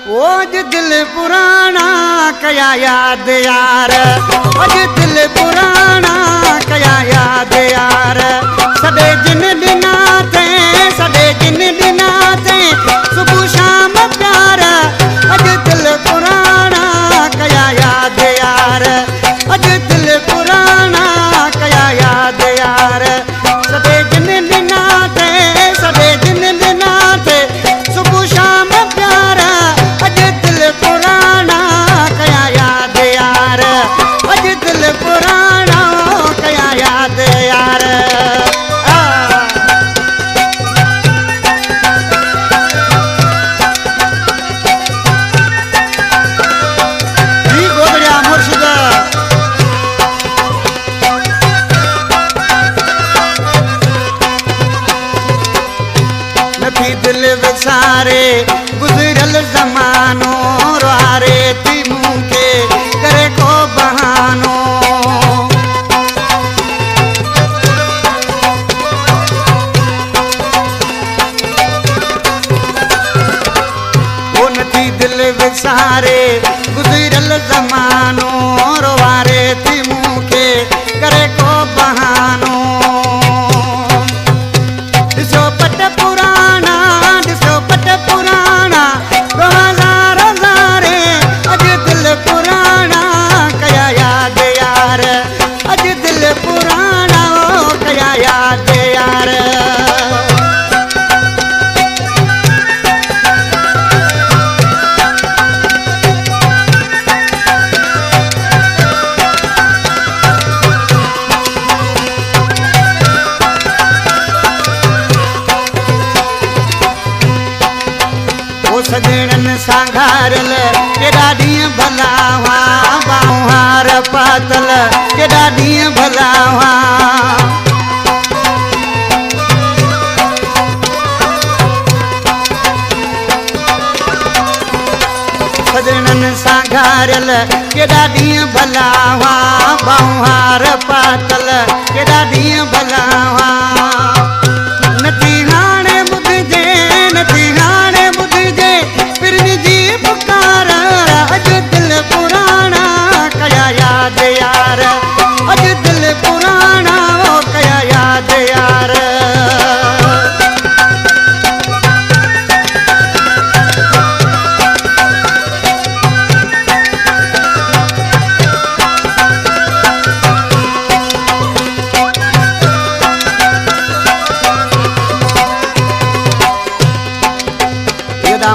ओज दिल पुराना कया याद यार, ओज दिल पुराना कया याद यार। सडे जिन दिना ते, सडे जिन दिना ते सुबह शाम प्यार, अज दिल पुराना कया याद यार, अज दिल पुराना कया याद यार। सडे जिन दिना ते, सडे जिन दिना ते सुबह शाम प्यार, अज दिल पुराना कया याद यार, अज दिल पुराना कया याद यार। जी गोदरिया मुर्शिद नथी दिल विसारे गुजरल ज़मानो, रुआरे थी मूंखे करे को बहानो। वो नथी दिल विसारे गुजरल ज़मानो, रुआरे थी मूंखे करे को बहानो। ॾिसो पट पुराना, ॾिसो पट पुराना 2000 हज़ारे, अॼु दिल पुराना कया याद यार, अॼु दिल पुराना कया याद यार। ओ सजणनि सां घारियल केॾा ॾींहं भला हुआ, ॿाहूं हार पातल केॾा ॾींहं भला हुआ। सजणनि सां घारियल केॾा ॾींहं भला हुआ, ॿाहूं हार पातल केॾा ॾींहं भला हुआ। नथी हाणे ॿुधिजे, नथी हाणे ॿुधिजे पिरनि जी पुकार, अॼु दिल पुराना कया याद यार, अॼु दिल पुराना कया याद यार।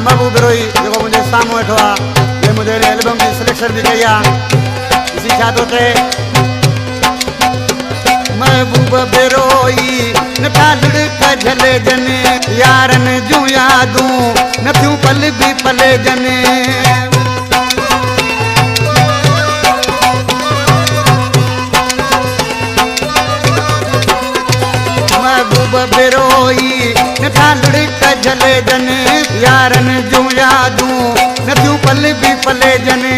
महबूब बिरोही जेको मुंहिंजे साम्हूं वेठो आहे, हे मुंहिंजे एल्बम जी सिलेक्शन बि कई आहे। ॾिसी छा थो थिए, महबूब बिरोही नथा लुड़क झलजनि, यारनि जूं यादूं नथियूं पल बि पलजनि। महबूब बिरोही नथा लुड़क झलजनि, यारनि जूं यादूं नथियूं पल बि पलजनि।